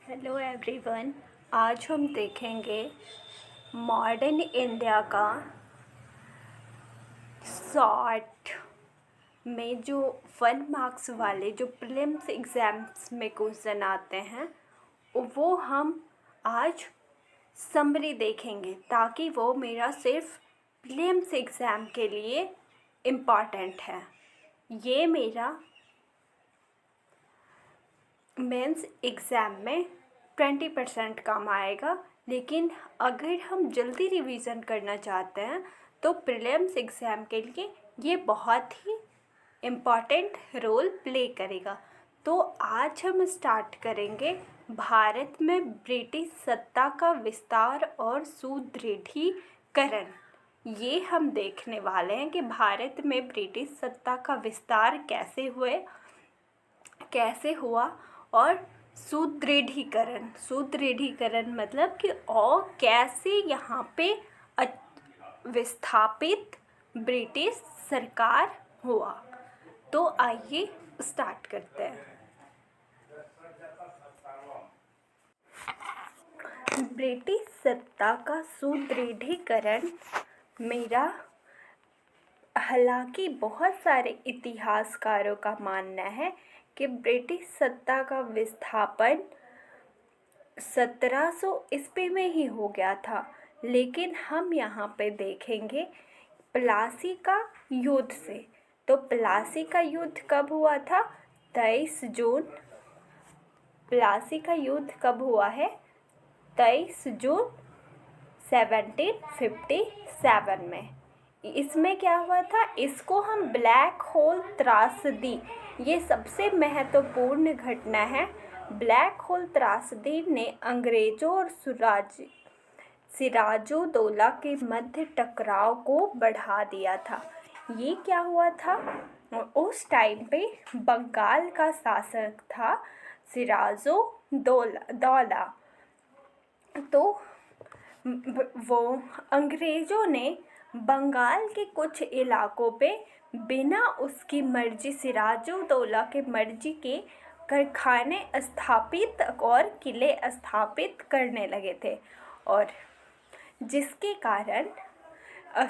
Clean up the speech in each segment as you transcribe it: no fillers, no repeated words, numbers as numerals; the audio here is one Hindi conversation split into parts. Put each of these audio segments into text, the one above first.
Hello everyone. आज हम देखेंगे मॉडर्न इंडिया का शॉर्ट में जो 1 मार्क्स वाले जो प्रीलिम्स एग्ज़ाम्स में क्वेश्चन आते हैं वो हम आज समरी देखेंगे, ताकि वो मेरा सिर्फ प्रीलिम्स एग्ज़ाम के लिए इम्पॉर्टेंट है। ये मेरा मेंस एग्ज़ाम में 20% काम आएगा, लेकिन अगर हम जल्दी रिवीजन करना चाहते हैं तो प्रीलिम्स एग्ज़ाम के लिए ये बहुत ही इम्पॉर्टेंट रोल प्ले करेगा। तो आज हम स्टार्ट करेंगे भारत में ब्रिटिश सत्ता का विस्तार और सुदृढ़ीकरण। ये हम देखने वाले हैं कि भारत में ब्रिटिश सत्ता का विस्तार कैसे हुआ और सुदृढ़ीकरण मतलब कि और कैसे यहाँ पे विस्थापित ब्रिटिश सरकार हुआ। तो आइए स्टार्ट करते हैं। ब्रिटिश सत्ता का सुदृढ़ीकरण हालांकि बहुत सारे इतिहासकारों का मानना है कि ब्रिटिश सत्ता का विस्थापन 1700 ईस्वी में ही हो गया था, लेकिन हम यहाँ पे देखेंगे प्लासी का युद्ध से। तो प्लासी का युद्ध कब हुआ था? 23 जून। प्लासी का युद्ध कब हुआ है? 23 जून 1757 में। इसमें क्या हुआ था? इसको हम ब्लैक होल त्रासदी, ये सबसे महत्वपूर्ण घटना है। ब्लैक होल त्रासदी ने अंग्रेजों और सिराजुद्दौला के मध्य टकराव को बढ़ा दिया था। ये क्या हुआ था? उस टाइम पे बंगाल का शासक था सिराजुद्दौला। तो वो अंग्रेज़ों ने बंगाल के कुछ इलाकों पे बिना उसकी मर्जी, सिराजुद्दौला के मर्जी के कारखाने स्थापित और किले स्थापित करने लगे थे, और जिसके कारण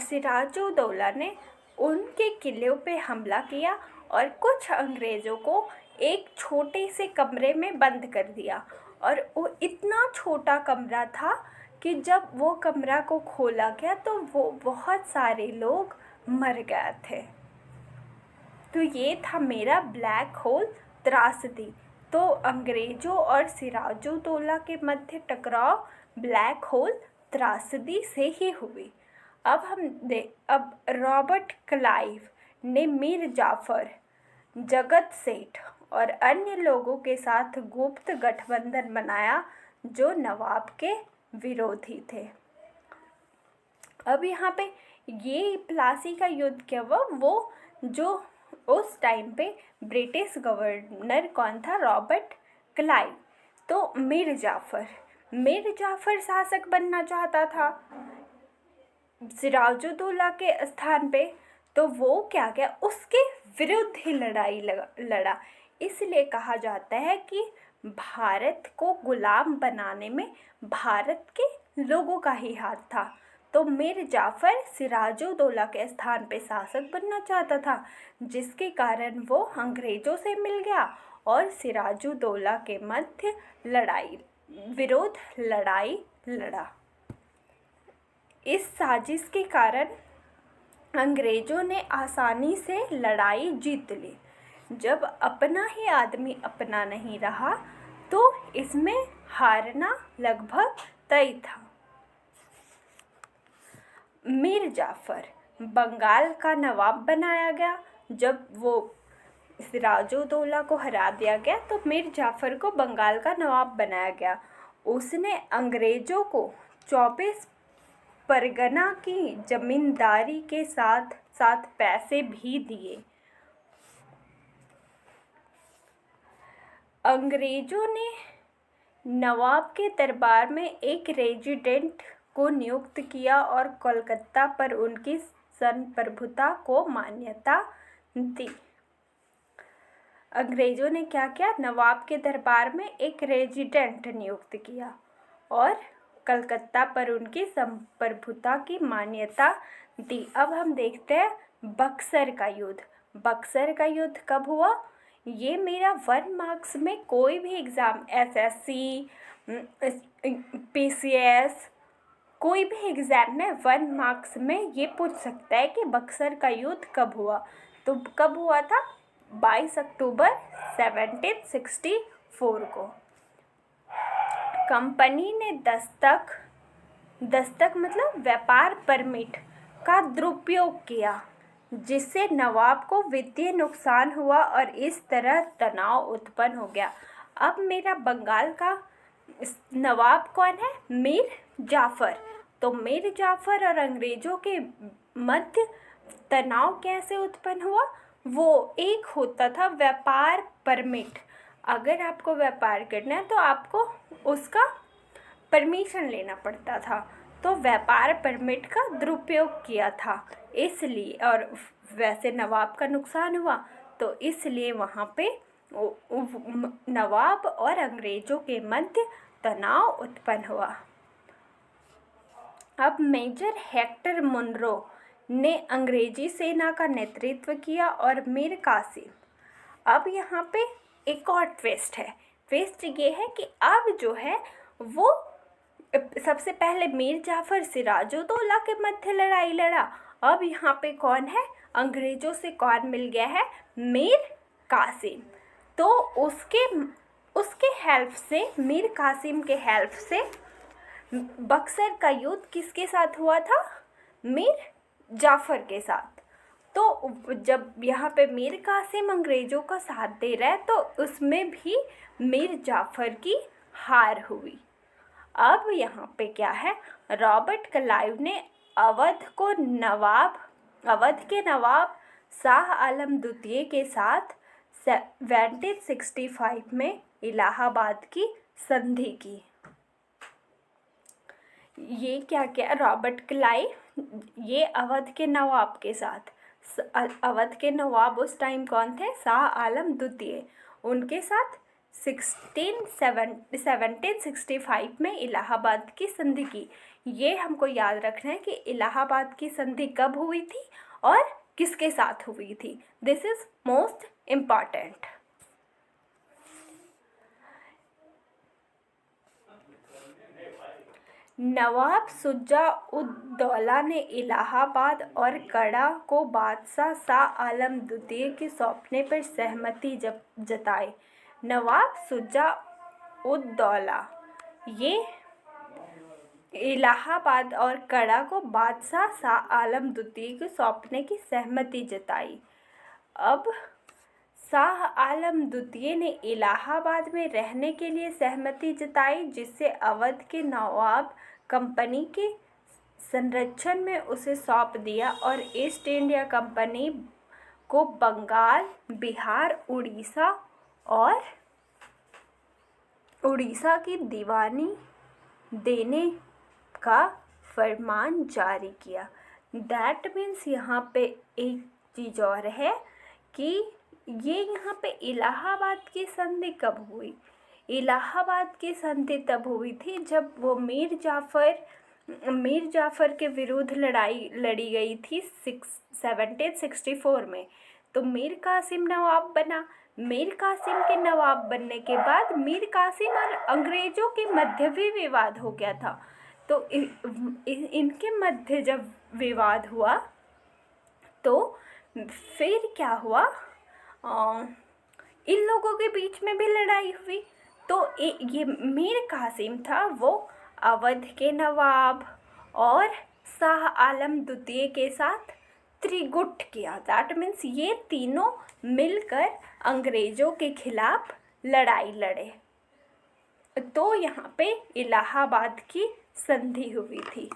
सिराजुद्दौला ने उनके किलों पे हमला किया और कुछ अंग्रेज़ों को एक छोटे से कमरे में बंद कर दिया। और वो इतना छोटा कमरा था कि जब वो कमरा को खोला गया तो वो बहुत सारे लोग मर गए थे। तो ये था मेरा ब्लैक होल त्रासदी। तो अंग्रेज़ों और सिराजुद्दौला के मध्य टकराव ब्लैक होल त्रासदी से ही हुई। अब रॉबर्ट क्लाइव ने मीर जाफ़र, जगत सेठ और अन्य लोगों के साथ गुप्त गठबंधन बनाया जो नवाब के विरोधी थे। अब यहाँ पे ये प्लासी का युद्ध क्या हुआ? वो जो उस टाइम पे ब्रिटिश गवर्नर कौन था? Robert Clive. तो मीर जाफ़र शासक बनना चाहता था सिराजुद्दौला के स्थान पे। तो वो क्या किया? उसके विरुद्ध ही लड़ाई लड़ा। इसलिए कहा जाता है कि भारत को गुलाम बनाने में भारत के लोगों का ही हाथ था। तो मीर जाफ़र सिराजुद्दौला के स्थान पे शासक बनना चाहता था, जिसके कारण वो अंग्रेज़ों से मिल गया और सिराजुद्दौला के मध्य विरोध लड़ाई लड़ा। इस साजिश के कारण अंग्रेज़ों ने आसानी से लड़ाई जीत ली। जब अपना ही आदमी अपना नहीं रहा तो इसमें हारना लगभग तय था। मीर जाफ़र बंगाल का नवाब बनाया गया। जब वो सिराजुद्दौला को हरा दिया गया तो मीर जाफ़र को बंगाल का नवाब बनाया गया। उसने अंग्रेज़ों को 24 परगना की जमींदारी के साथ साथ पैसे भी दिए। अंग्रेज़ों ने नवाब के दरबार में एक रेजिडेंट को नियुक्त किया और कोलकाता पर उनकी संप्रभुता को मान्यता दी। अंग्रेज़ों ने क्या किया, नवाब के दरबार में एक रेजिडेंट नियुक्त किया और कलकत्ता पर उनकी संप्रभुता की मान्यता दी। अब हम देखते हैं बक्सर का युद्ध। बक्सर का युद्ध कब हुआ? ये मेरा 1 मार्क्स में कोई भी एग्ज़ाम, एसएससी, पीसीएस, कोई भी एग्ज़ाम में 1 मार्क्स में ये पूछ सकता है कि बक्सर का युद्ध कब हुआ। तो कब हुआ था? 22 अक्टूबर 1764 को। कंपनी ने दस्तक मतलब व्यापार परमिट का दुरुपयोग किया, जिससे नवाब को वित्तीय नुकसान हुआ और इस तरह तनाव उत्पन्न हो गया। अब मेरा बंगाल का नवाब कौन है? मीर जाफ़र। तो मीर जाफ़र और अंग्रेज़ों के मध्य तनाव कैसे उत्पन्न हुआ? वो एक होता था व्यापार परमिट। अगर आपको व्यापार करना है तो आपको उसका परमिशन लेना पड़ता था, तो व्यापार परमिट का दुरुपयोग किया था इसलिए, और वैसे नवाब का नुकसान हुआ, तो इसलिए वहाँ पे नवाब और अंग्रेज़ों के मध्य तनाव उत्पन्न हुआ। अब मेजर हेक्टर मुनरो ने अंग्रेजी सेना का नेतृत्व किया और मीर कासिम। अब यहाँ पे एक और ट्विस्ट है। ट्विस्ट ये है कि अब जो है वो सबसे पहले मीर जाफ़र सिराजुद्दौला के मध्य लड़ाई लड़ा। अब यहाँ पे कौन है? अंग्रेज़ों से कौन मिल गया है? मीर कासिम। तो उसके हेल्प से, मीर कासिम के हेल्प से बक्सर का युद्ध किसके साथ हुआ था? मीर जाफ़र के साथ। तो जब यहाँ पे मीर कासिम अंग्रेज़ों का साथ दे रहा है तो उसमें भी मीर जाफ़र की हार हुई। अब यहाँ पे क्या है, रॉबर्ट क्लाइव ने अवध के नवाब शाह आलम द्वितीय के साथ 1765 में इलाहाबाद की संधि की। ये क्या क्या रॉबर्ट क्लाइव, ये अवध के नवाब के साथ, अवध के नवाब उस टाइम कौन थे? शाह आलम द्वितीय। उनके साथ 1765 में इलाहाबाद की संधि की। ये हमको याद रखना है कि इलाहाबाद की संधि कब हुई थी और किसके साथ हुई थी। This is most important. नवाब शुजा-उद-दौला ने इलाहाबाद और कड़ा को बादशाह शाह आलम द्वितीय के सौंपने पर सहमति जताई। नवाब शुजा-उद-दौला ये इलाहाबाद और कड़ा को बादशाह शाह आलम द्वितीय को सौंपने की सहमति जताई। अब शाह आलम द्वितीय ने इलाहाबाद में रहने के लिए सहमति जताई, जिससे अवध के नवाब कंपनी के संरक्षण में उसे सौंप दिया और ईस्ट इंडिया कंपनी को बंगाल, बिहार, उड़ीसा की दीवानी देने का फरमान जारी किया। दैट मीन्स यहाँ पे एक चीज़ और है कि ये यहाँ पे इलाहाबाद की संधि कब हुई? इलाहाबाद की संधि तब हुई थी जब वो मीर जाफ़र के विरुद्ध लड़ाई लड़ी गई थी 1764 में। तो मीर कासिम नवाब बना। मीर कासिम के नवाब बनने के बाद मीर कासिम और अंग्रेज़ों के मध्य भी विवाद हो गया था। तो इनके मध्य जब विवाद हुआ तो फिर क्या हुआ, इन लोगों के बीच में भी लड़ाई हुई। तो ये मीर कासिम था, वो अवध के नवाब और शाह आलम द्वितीय के साथ त्रिगुट किया। दैट मीन्स ये तीनों मिलकर अंग्रेज़ों के खिलाफ लड़ाई लड़े। तो यहाँ पे इलाहाबाद की संधि हुई थी।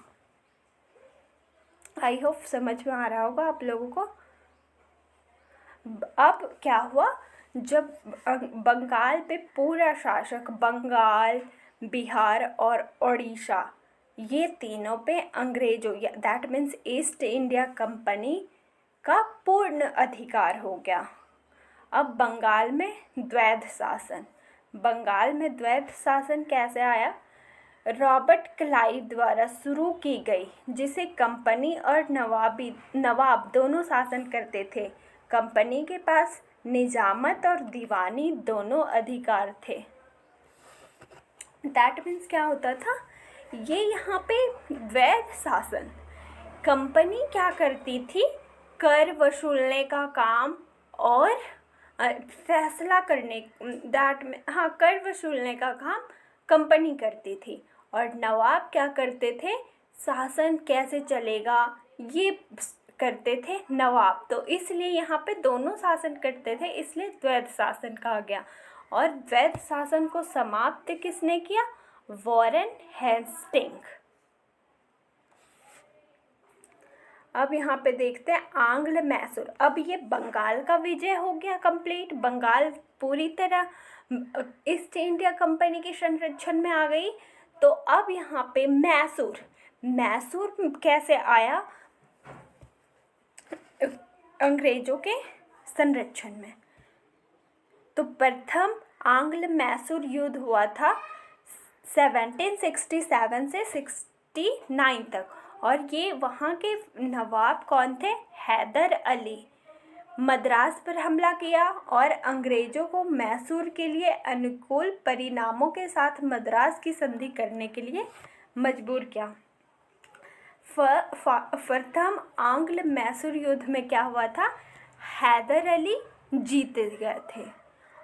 आई होप समझ में आ रहा होगा आप लोगों को। अब क्या हुआ, जब बंगाल पे पूरा शासक, बंगाल, बिहार और उड़ीसा, ये तीनों पे अंग्रेज़ों that means east India company का पूर्ण अधिकार हो गया। अब बंगाल में द्वैध शासन। बंगाल में द्वैध शासन कैसे आया? रॉबर्ट क्लाइव द्वारा शुरू की गई, जिसे कंपनी और नवाब दोनों शासन करते थे। कंपनी के पास निजामत और दीवानी दोनों अधिकार थे। दैट मीन्स क्या होता था? ये यहाँ पे द्वैध शासन। कंपनी क्या करती थी? कर वसूलने का काम और फैसला करने कर वसूलने का काम कंपनी करती थी। और नवाब क्या करते थे? शासन कैसे चलेगा ये करते थे नवाब। तो इसलिए यहाँ पे दोनों शासन करते थे, इसलिए द्वैध शासन कहा गया। और द्वैध शासन को समाप्त किसने किया? Warren Hastings. अब यहाँ पे देखते हैं आंग्ल मैसूर। अब ये बंगाल का विजय हो गया कंप्लीट। बंगाल पूरी तरह ईस्ट इंडिया कंपनी के संरक्षण में आ गई। तो अब यहाँ पे मैसूर कैसे आया अंग्रेजों के संरक्षण में? तो प्रथम आंग्ल मैसूर युद्ध हुआ था 1767 से 69 तक। और ये वहाँ के नवाब कौन थे? हैदर अली। मद्रास पर हमला किया और अंग्रेज़ों को मैसूर के लिए अनुकूल परिणामों के साथ मद्रास की संधि करने के लिए मजबूर किया। प्रथम आंग्ल मैसूर युद्ध में क्या हुआ था? हैदर अली जीत गए थे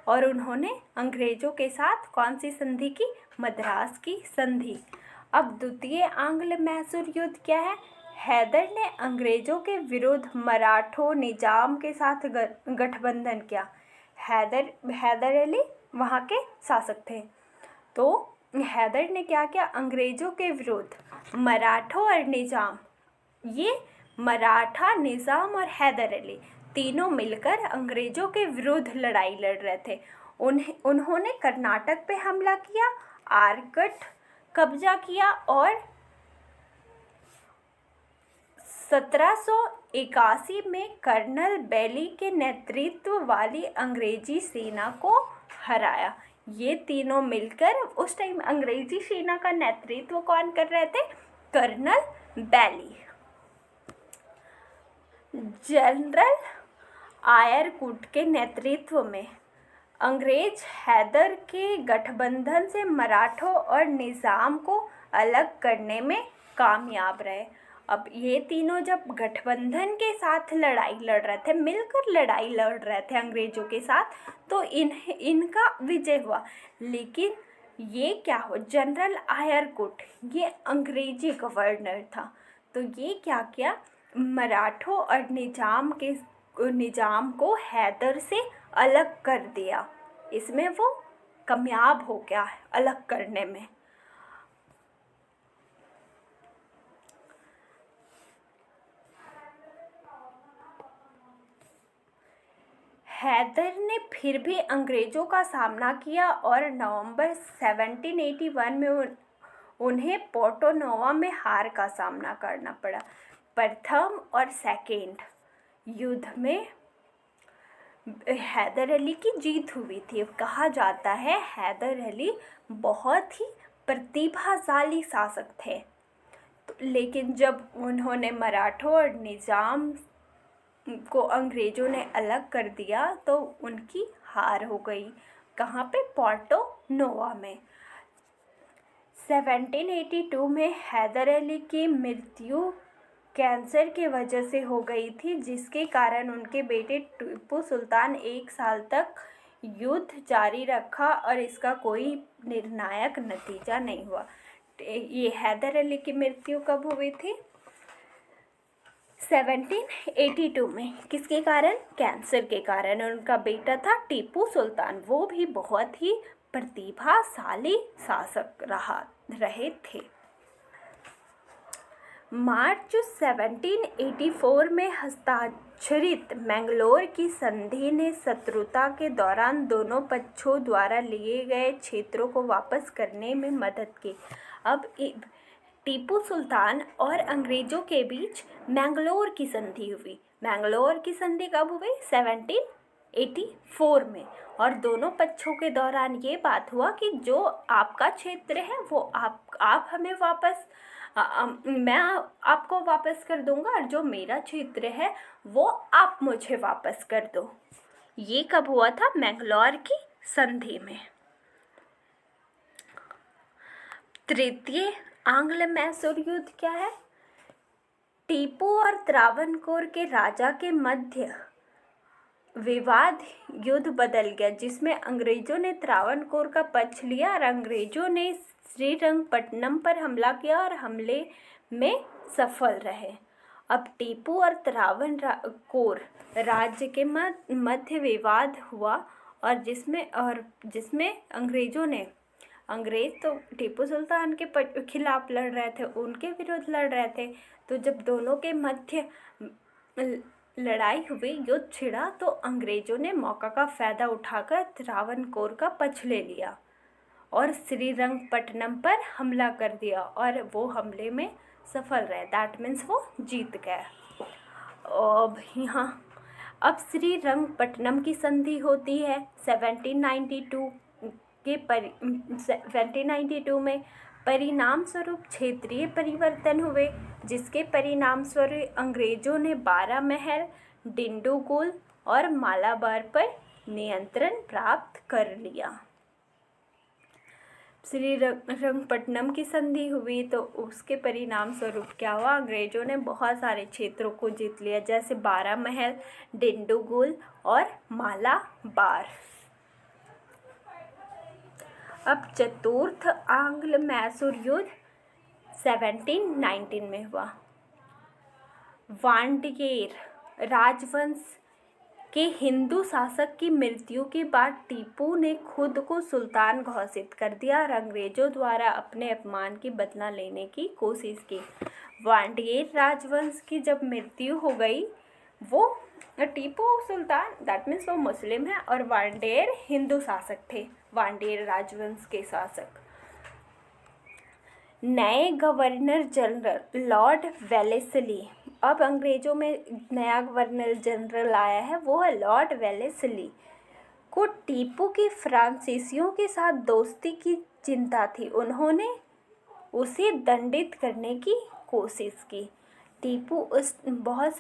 और उन्होंने अंग्रेज़ों के साथ कौन सी संधि की? मद्रास की संधि। अब द्वितीय आंग्ल मैसूर युद्ध क्या है? हैदर ने अंग्रेज़ों के विरुद्ध मराठों निजाम के साथ गठबंधन किया। हैदर अली वहाँ के शासक थे। तो हैदर ने क्या किया? अंग्रेज़ों के विरुद्ध मराठों और निजाम, ये मराठा, निजाम और हैदर अली तीनों मिलकर अंग्रेज़ों के विरुद्ध लड़ाई लड़ रहे थे। उन्होंने कर्नाटक पे हमला किया, आरकट कब्जा किया और 1781 में कर्नल बेली के नेतृत्व वाली अंग्रेजी सेना को हराया। ये तीनों मिलकर, उस टाइम अंग्रेजी सेना का नेतृत्व कौन कर रहे थे? कर्नल बेली। जनरल आयरकुट के नेतृत्व में अंग्रेज हैदर के गठबंधन से मराठों और निज़ाम को अलग करने में कामयाब रहे। अब ये तीनों जब गठबंधन के साथ लड़ाई लड़ रहे थे, मिलकर लड़ाई लड़ रहे थे अंग्रेज़ों के साथ, तो इनका विजय हुआ। लेकिन ये क्या हो, जनरल आयरकुट ये अंग्रेजी गवर्नर था, तो ये क्या किया? मराठों और निजाम को हैदर से अलग कर दिया। इसमें वो कामयाब हो गया अलग करने में। हैदर ने फिर भी अंग्रेज़ों का सामना किया और नवंबर 1781 में उन्हें पोर्टो नोवा में हार का सामना करना पड़ा। प्रथम और सेकेंड युद्ध में हैदर अली की जीत हुई थी। कहा जाता है हैदर अली बहुत ही प्रतिभाशाली शासक थे। लेकिन जब उन्होंने मराठों और निज़ाम को अंग्रेज़ों ने अलग कर दिया तो उनकी हार हो गई। कहाँ पे? पोर्टो नोवा में। 1782 में हैदर अली की मृत्यु कैंसर की वजह से हो गई थी, जिसके कारण उनके बेटे टीपू सुल्तान 1 साल तक युद्ध जारी रखा और इसका कोई निर्णायक नतीजा नहीं हुआ। ये हैदर अली की मृत्यु कब हुई थी? 1782 में। किसके कारण? कैंसर के कारण। उनका बेटा था टीपू सुल्तान, वो भी बहुत ही प्रतिभाशाली शासक रहे थे। मार्च 1784 में हस्ताक्षरित मैंगलोर की संधि ने शत्रुता के दौरान दोनों पक्षों द्वारा लिए गए क्षेत्रों को वापस करने में मदद की। अब टीपू सुल्तान और अंग्रेज़ों के बीच मैंगलोर की संधि हुई। मैंगलोर की संधि कब हुई? 1784 1884 में। और दोनों पक्षों के दौरान ये बात हुआ कि जो आपका क्षेत्र है वो आप हमें वापस मैं आपको वापस कर दूंगा, और जो मेरा क्षेत्र है वो आप मुझे वापस कर दो। ये कब हुआ था? मैंगलोर की संधि में। तृतीय आंग्ल मैसूर युद्ध क्या है? टीपू और त्रावणकोर के राजा के मध्य विवाद युद्ध बदल गया, जिसमें अंग्रेजों ने त्रावणकोर का पक्ष लिया और अंग्रेजों ने श्रीरंगपट्टनम पर हमला किया और हमले में सफल रहे। अब टीपू और त्रावणकोर राज्य के मध्य विवाद हुआ, और जिसमें अंग्रेज तो टीपू सुल्तान के खिलाफ लड़ रहे थे, उनके विरुद्ध लड़ रहे थे। तो जब दोनों के मध्य लड़ाई हुई, युद्ध छिड़ा, तो अंग्रेजों ने मौका का फ़ायदा उठाकर त्रावणकोर का पक्ष ले लिया और श्रीरंगपट्टनम पर हमला कर दिया, और वो हमले में सफल रहे। दैट मीन्स वो जीत गए। अब श्रीरंगपट्टनम की संधि होती है 1792 में। परिणाम स्वरूप क्षेत्रीय परिवर्तन हुए, जिसके परिणाम स्वरूप अंग्रेजों ने 12 महल, डिंडोगुल और मालाबार पर नियंत्रण प्राप्त कर लिया। श्रीरंगपट्टनम की संधि हुई तो उसके परिणाम स्वरूप क्या हुआ? अंग्रेजों ने बहुत सारे क्षेत्रों को जीत लिया, जैसे 12 महल, डिंडोगुल और मालाबार। अब चतुर्थ आंग्ल मैसूर युद्ध 1719 में हुआ। वांडेयर राजवंश के हिंदू शासक की मृत्यु के बाद टीपू ने खुद को सुल्तान घोषित कर दिया और अंग्रेजों द्वारा अपने अपमान की बदला लेने की कोशिश की। वांडेयर राजवंश की जब मृत्यु हो गई, वो टीपू सुल्तान दैट मीन्स वो मुस्लिम है, और वांडेयर हिंदू शासक थे, वांडेयर राजवंश के शासक। नए गवर्नर जनरल लॉर्ड वेलेस्ली, अब अंग्रेजों में नया गवर्नर जनरल आया है, वो है लॉर्ड वेलेस्ली, को टीपू की फ्रांसीसियों के साथ दोस्ती की चिंता थी। उन्होंने उसे दंडित करने की कोशिश की। टीपू बहुत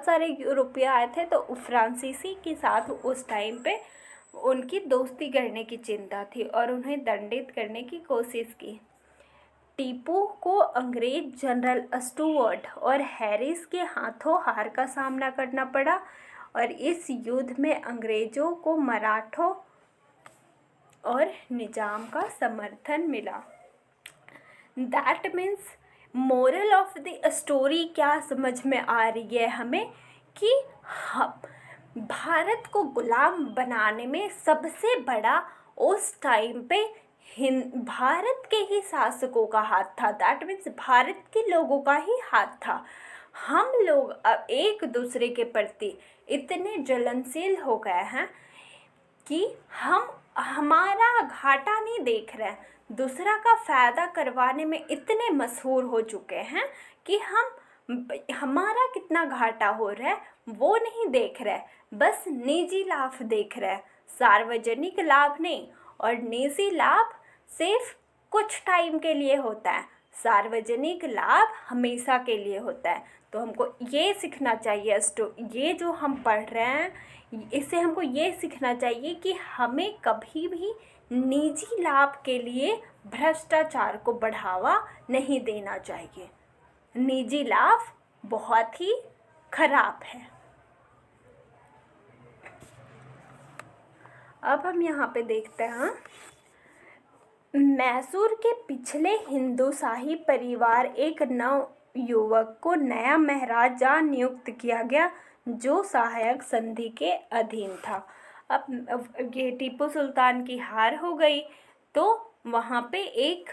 सारे यूरोपीय आए थे, तो फ्रांसीसी के साथ उस टाइम पे उनकी दोस्ती करने की चिंता थी और उन्हें दंडित करने की कोशिश की। टीपू को अंग्रेज जनरल स्टुअर्ट और हैरिस के हाथों हार का सामना करना पड़ा, और इस युद्ध में अंग्रेजों को मराठों और निजाम का समर्थन मिला। That means moral of the story क्या समझ में आ रही है हमें, कि भारत को गुलाम बनाने में सबसे बड़ा उस टाइम पे भारत के ही शासकों का हाथ था। दैट मीन्स भारत के लोगों का ही हाथ था। हम लोग अब एक दूसरे के प्रति इतने जलनशील हो गए हैं कि हम हमारा घाटा नहीं देख रहे हैं, दूसरा का फ़ायदा करवाने में इतने मशहूर हो चुके हैं कि हमारा कितना घाटा हो रहा है वो नहीं देख रहे, बस निजी लाभ देख रहे हैं। सार्वजनिक लाभ नहीं, और निजी लाभ सिर्फ कुछ टाइम के लिए होता है, सार्वजनिक लाभ हमेशा के लिए होता है। तो हमको ये सीखना चाहिए, ये जो हम पढ़ रहे हैं इससे हमको ये सीखना चाहिए कि हमें कभी भी निजी लाभ के लिए भ्रष्टाचार को बढ़ावा नहीं देना चाहिए। निजी लाभ बहुत ही खराब है। अब हम यहाँ पे देखते हैं, मैसूर के पिछले हिंदू शाही परिवार एक नव युवक को नया महाराजा नियुक्त किया गया, जो सहायक संधि के अधीन था। अब ये टीपू सुल्तान की हार हो गई, तो वहाँ पे एक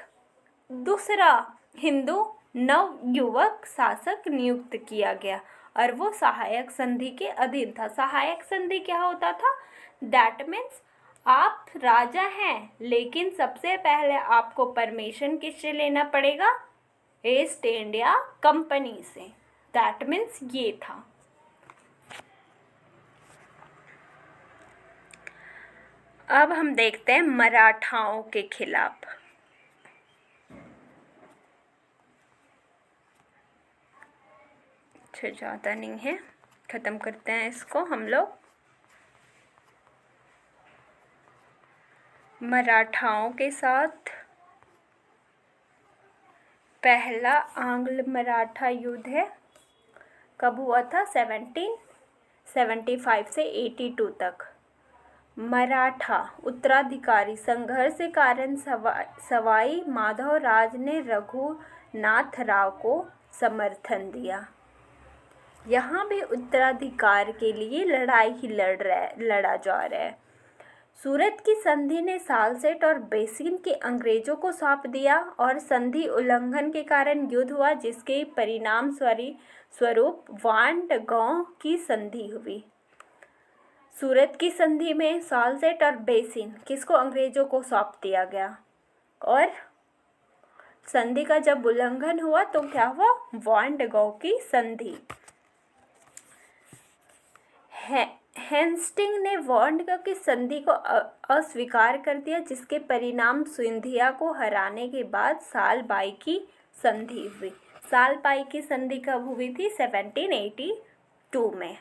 दूसरा हिंदू नव युवक शासक नियुक्त किया गया, और वो सहायक संधि के अधीन था। सहायक संधि क्या होता था? दैट मीन्स आप राजा हैं, लेकिन सबसे पहले आपको परमिशन किससे लेना पड़ेगा? ईस्ट इंडिया कंपनी से। दैट मीन्स ये था। अब हम देखते हैं मराठाओं के खिलाफ। अच्छा, ज़्यादा नहीं है, ख़त्म करते हैं इसको हम लोग। मराठाओं के साथ पहला आंग्ल मराठा युद्ध है, कब हुआ था? 1775 से 82 तक। मराठा उत्तराधिकारी संघर्ष के कारण सवाई माधवराज ने रघुनाथ राव को समर्थन दिया। यहाँ भी उत्तराधिकार के लिए लड़ाई ही लड़ा जा रहा है। सूरत की संधि ने सालसेट और बेसिन के अंग्रेजों को सौंप दिया और संधि उल्लंघन के कारण युद्ध हुआ, जिसके परिणाम स्वरूप वांडगांव की संधि हुई। सूरत की संधि में सालसेट और बेसिन किसको? अंग्रेजों को सौंप दिया गया, और संधि का जब उल्लंघन हुआ तो क्या हुआ? वांडगांव की संधि। हेस्टिंग ने वांडगांव की संधि को अस्वीकार कर दिया, जिसके परिणाम सिंधिया को हराने के बाद सालबाई की संधि हुई। सालबाई की संधि कब हुई थी? 1782 में।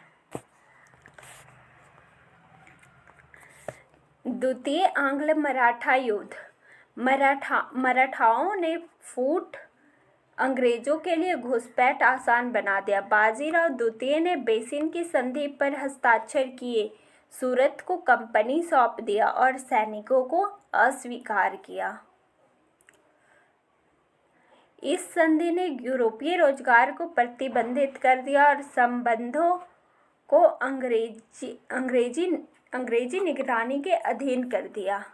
द्वितीय आंग्ल मराठा युद्ध। मराठाओं ने फूट अंग्रेजों के लिए घुसपैठ आसान बना दिया। बाजीराव द्वितीय ने बेसिन की संधि पर हस्ताक्षर किए, सूरत को कंपनी सौंप दिया और सैनिकों को अस्वीकार किया। इस संधि ने यूरोपीय रोजगार को प्रतिबंधित कर दिया और संबंधों को अंग्रेजी निगरानी के अधीन कर दिया।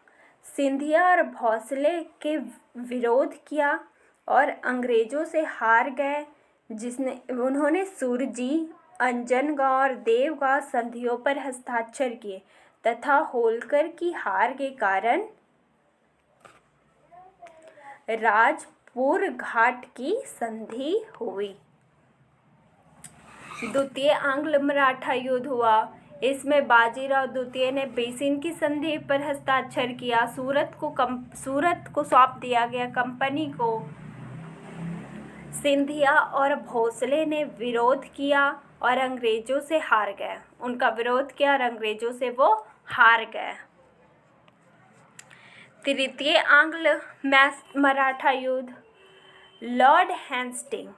सिंधिया और भोसले के विरोध किया और अंग्रेजों से हार गए, उन्होंने सुरजी, अंजनगांव और देवगांव संधियों पर हस्ताक्षर किए तथा होलकर की हार के कारण राजपुर घाट की संधि हुई। द्वितीय आंग्ल मराठा युद्ध हुआ। इसमें बाजीराव द्वितीय ने बेसिन की संधि पर हस्ताक्षर किया, सूरत को सौंप दिया गया कंपनी को। सिंधिया और भोसले ने विरोध किया और अंग्रेजों से हार गए। उनका विरोध किया और अंग्रेजों से वो हार गए। तृतीय आंग्ल मराठा युद्ध। लॉर्ड हेस्टिंग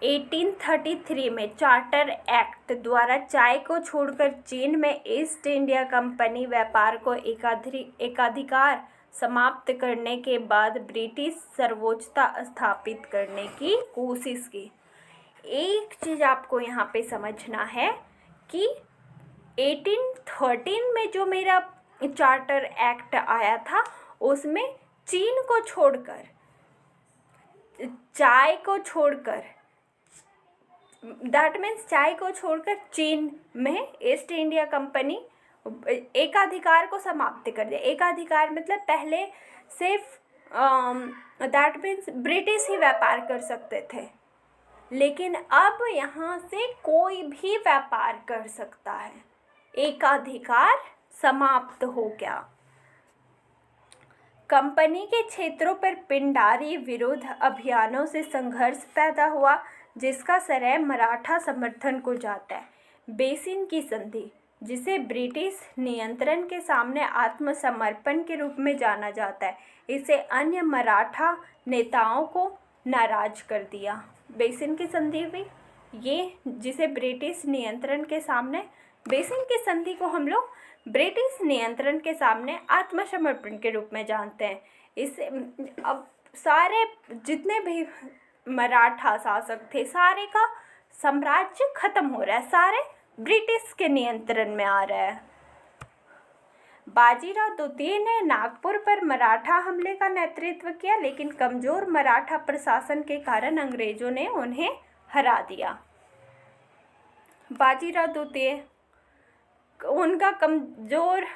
1833 में चार्टर एक्ट द्वारा चाय को छोड़कर चीन में ईस्ट इंडिया कंपनी व्यापार को एकाधिकार समाप्त करने के बाद ब्रिटिश सर्वोच्चता स्थापित करने की कोशिश की। एक चीज़ आपको यहाँ पे समझना है कि 1813 में जो मेरा चार्टर एक्ट आया था, उसमें चीन को छोड़कर, चाय को छोड़कर, दैट मीन्स चाय को छोड़कर चीन में ईस्ट इंडिया कंपनी एकाधिकार को समाप्त कर दिया। एकाधिकार मतलब पहले सिर्फ दैट मीन्स ब्रिटिश ही व्यापार कर सकते थे, लेकिन अब यहाँ से कोई भी व्यापार कर सकता है। एकाधिकार समाप्त हो गया। कंपनी के क्षेत्रों पर पिंडारी विरोध अभियानों से संघर्ष पैदा हुआ, जिसका श्रेय मराठा समर्थन को जाता है। बेसिन की संधि, जिसे ब्रिटिश नियंत्रण के सामने आत्मसमर्पण के रूप में जाना जाता है, इसे अन्य मराठा नेताओं को नाराज कर दिया। बेसिन की संधि हुई, ये जिसे ब्रिटिश नियंत्रण के सामने, बेसिन की संधि को हम लोग ब्रिटिश नियंत्रण के सामने आत्मसमर्पण के रूप में जानते हैं। इसे अब सारे जितने भी मराठा शासक थे, सारे का साम्राज्य खत्म हो रहा है, सारे ब्रिटिश के नियंत्रण में आ रहा है। बाजीराव द्वितीय ने नागपुर पर मराठा हमले का नेतृत्व किया, लेकिन कमजोर मराठा प्रशासन के कारण अंग्रेजों ने उन्हें हरा दिया। बाजीराव द्वितीय, उनका कमजोर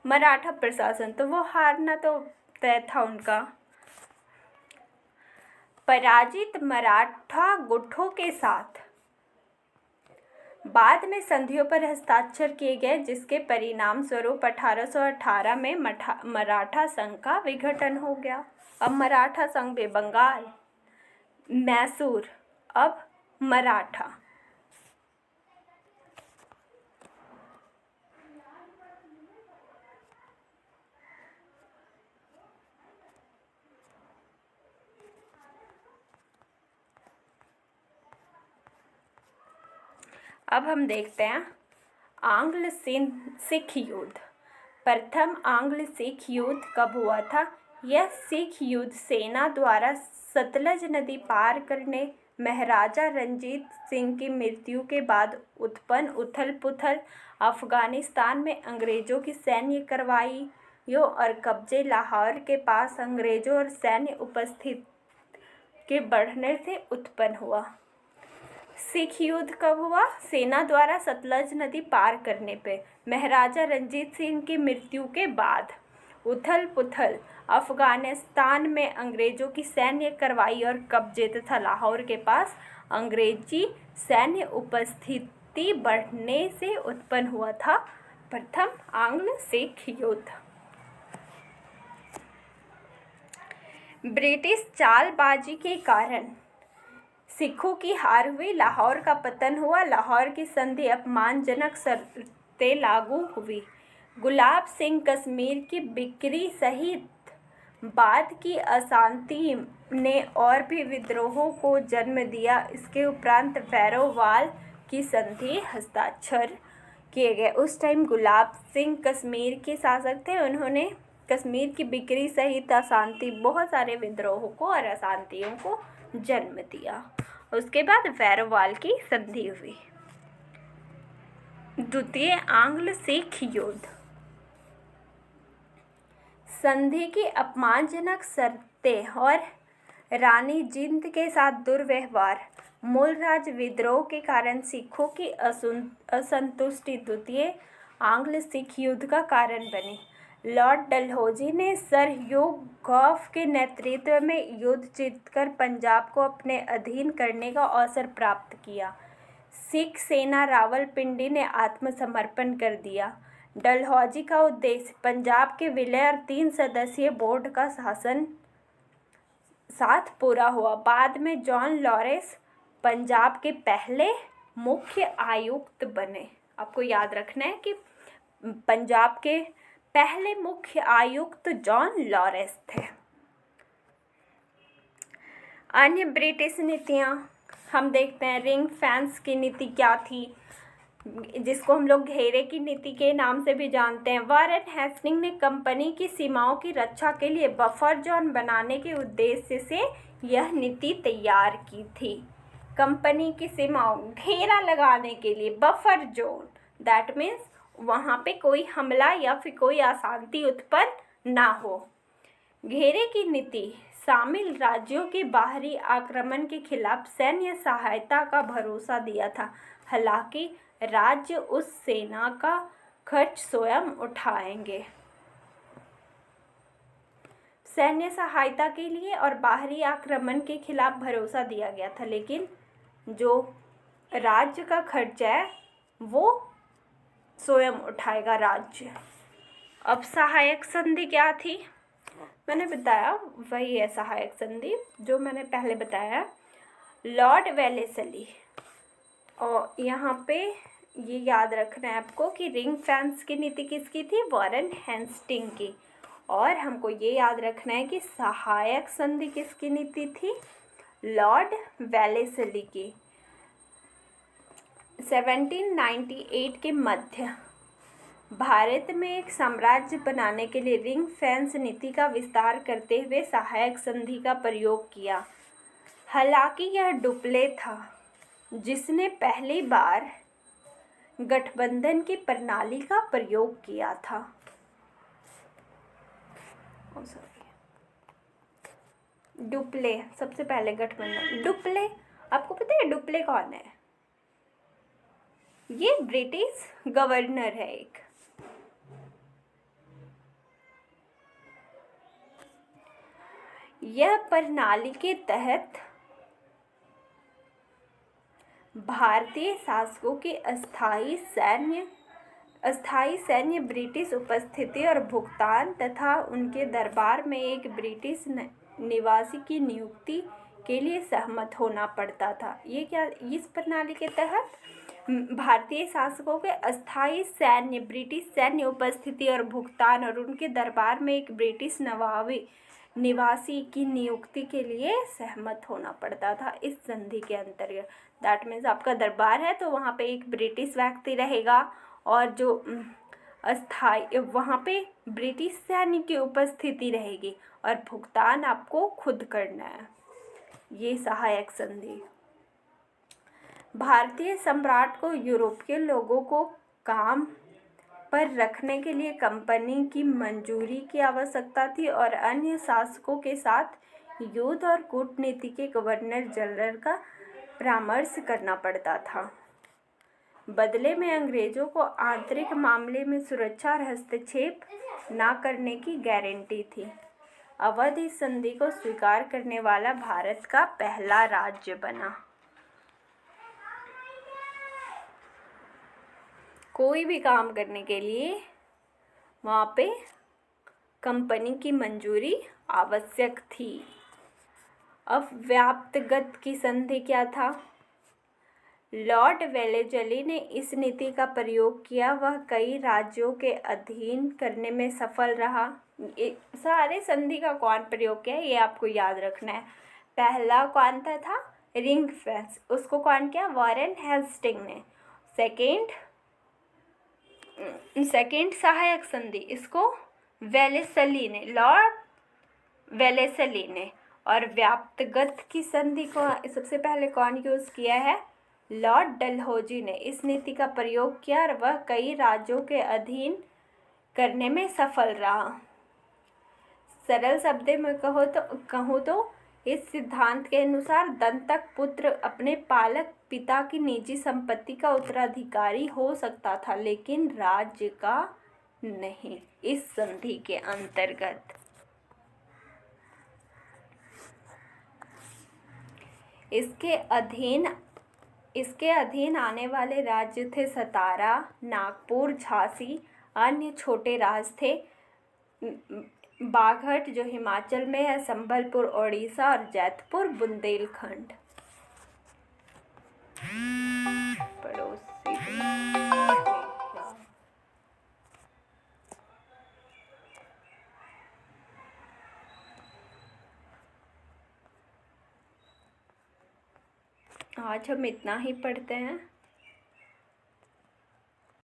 मराठा प्रशासन, तो वो हारना तो तय था उनका। पराजित मराठा गुटों के साथ बाद में संधियों पर हस्ताक्षर किए गए, जिसके परिणाम स्वरूप 1818 में मराठा संघ का विघटन हो गया। अब मराठा संघ में बंगाल, मैसूर, अब मराठा। अब हम देखते हैं आंग्ल सिख युद्ध। प्रथम आंग्ल सिख युद्ध कब हुआ था? यह सिख युद्ध सेना द्वारा सतलज नदी पार करने महाराजा रंजीत सिंह की मृत्यु के बाद उत्पन्न उथल पुथल, अफगानिस्तान में अंग्रेजों की सैन्य कार्रवाइयों और कब्जे, लाहौर के पास अंग्रेजों और सैन्य उपस्थिति के बढ़ने से उत्पन्न हुआ। सिख युद्ध कब हुआ? सेना द्वारा सतलज नदी पार करने पे महाराजा रंजीत सिंह की मृत्यु के बाद उथल पुथल, अफगानिस्तान में अंग्रेजों की सैन्य कार्रवाई और कब्जे तथा लाहौर के पास अंग्रेजी सैन्य उपस्थिति बढ़ने से उत्पन्न हुआ था प्रथम आंग्ल सिख युद्ध। ब्रिटिश चालबाजी के कारण सिखों की हार हुई, लाहौर का पतन हुआ, लाहौर की संधि अपमानजनक शर्तें लागू हुई। गुलाब सिंह कश्मीर की बिक्री सहित बाद की अशांति ने और भी विद्रोहों को जन्म दिया। इसके उपरांत भैरववाल की संधि हस्ताक्षर किए गए। उस टाइम गुलाब सिंह कश्मीर के शासक थे। उन्होंने कश्मीर की बिक्री सहित अशांति, बहुत सारे विद्रोहों को और अशांतियों को जन्म दिया। उसके बाद भैरववाल की संधि हुई। द्वितीय आंग्ल सिख युद्ध। संधि की अपमानजनक शर्तें और रानी जिंद के साथ दुर्व्यवहार, मूलराज विद्रोह के कारण सिखों की असंतुष्टि द्वितीय आंग्ल सिख युद्ध का कारण बनी। लॉर्ड डलहौजी ने सर ह्यू गॉफ के नेतृत्व में युद्ध जीतकर पंजाब को अपने अधीन करने का अवसर प्राप्त किया। सिख सेना रावलपिंडी ने आत्मसमर्पण कर दिया। डलहौजी का उद्देश्य पंजाब के विलय और 3 सदस्यीय बोर्ड का शासन साथ पूरा हुआ। बाद में जॉन लॉरेंस पंजाब के पहले मुख्य आयुक्त बने। आपको याद रखना है कि पंजाब के पहले मुख्य आयुक्त जॉन लॉरेंस थे। अन्य ब्रिटिश नीतियां हम देखते हैं। रिंग फेंस की नीति क्या थी, जिसको हम लोग घेरे की नीति के नाम से भी जानते हैं। वारेन हेस्टिंग ने कंपनी की सीमाओं की रक्षा के लिए बफर जोन बनाने के उद्देश्य से यह नीति तैयार की थी। कंपनी की सीमाओं, घेरा लगाने के लिए बफर जोन, दैट मीन्स वहाँ पे कोई हमला या फिर कोई अशांति उत्पन्न ना हो। घेरे की नीति शामिल राज्यों के बाहरी आक्रमण के खिलाफ सैन्य सहायता का भरोसा दिया था। हालांकि राज्य उस सेना का खर्च स्वयं उठाएंगे। सैन्य सहायता के लिए और बाहरी आक्रमण के खिलाफ भरोसा दिया गया था, लेकिन जो राज्य का खर्च है वो स्वयं उठाएगा राज्य। अब सहायक संधि क्या थी? मैंने बताया वही है सहायक संधि जो मैंने पहले बताया, लॉर्ड वेलेस्ली। और यहाँ पे ये याद रखना है आपको कि रिंग फेंस की नीति किसकी थी? वॉरेन हेस्टिंग की। और हमको ये याद रखना है कि सहायक संधि किसकी नीति थी? लॉर्ड वेलेस्ली की। 1798 के मध्य भारत में एक साम्राज्य बनाने के लिए रिंग फेंस नीति का विस्तार करते हुए सहायक संधि का प्रयोग किया। हालांकि यह डुप्ले था, जिसने पहली बार गठबंधन की प्रणाली का प्रयोग किया था। डुप्ले सबसे पहले गठबंधन। डुप्ले, आपको पता है डुप्ले कौन है? ये ब्रिटिश गवर्नर है एक। यह प्रणाली के तहत भारतीय शासकों के अस्थायी सैन्य ब्रिटिश उपस्थिति और भुगतान तथा उनके दरबार में एक ब्रिटिश निवासी की नियुक्ति के लिए सहमत होना पड़ता था। ये क्या, इस प्रणाली के तहत भारतीय शासकों के ब्रिटिश सैन्य उपस्थिति और भुगतान और उनके दरबार में एक ब्रिटिश निवासी की नियुक्ति के लिए सहमत होना पड़ता था इस संधि के अंतर्गत। दैट मीन्स आपका दरबार है तो वहाँ पे एक ब्रिटिश व्यक्ति रहेगा और जो अस्थाई वहाँ पे ब्रिटिश सैन्य की उपस्थिति रहेगी और भुगतान आपको खुद करना है। ये सहायक संधि। भारतीय सम्राट को यूरोपीय लोगों को काम पर रखने के लिए कंपनी की मंजूरी की आवश्यकता थी और अन्य शासकों के साथ युद्ध और कूटनीति के गवर्नर जनरल का परामर्श करना पड़ता था। बदले में अंग्रेजों को आंतरिक मामले में सुरक्षा और हस्तक्षेप न करने की गारंटी थी। अवध इस संधि को स्वीकार करने वाला भारत का पहला राज्य बना। कोई भी काम करने के लिए वहाँ पे कंपनी की मंजूरी आवश्यक थी। अब व्याप्तगत की संधि क्या था? लॉर्ड वेलेस्ली ने इस नीति का प्रयोग किया, वह कई राज्यों के अधीन करने में सफल रहा। सारे संधि का कौन प्रयोग किया है ये आपको याद रखना है। पहला कौन था? रिंग फेंस, उसको कौन किया? वॉरेन हेस्टिंग ने। सेकेंड सहायक संधि, इसको वेलेस्ली ने, लॉर्ड वेलेस्ली ने। और व्याप्तगत की संधि को सबसे पहले कौन यूज़ किया है? लॉर्ड डलहौजी ने इस नीति का प्रयोग किया और वह कई राज्यों के अधीन करने में सफल रहा। सरल शब्दों में कहूँ तो इस सिद्धांत के अनुसार दत्तक पुत्र अपने पालक पिता की निजी संपत्ति का उत्तराधिकारी हो सकता था, लेकिन राज्य का नहीं। इस संधि के अंतर्गत इसके अधीन आने वाले राज्य थे सतारा, नागपुर, झांसी। अन्य छोटे राज थे बागहट जो हिमाचल में है, संबलपुर ओडिशा और जैतपुर बुंदेलखंड। पड़ोसी आज हम इतना ही पढ़ते हैं।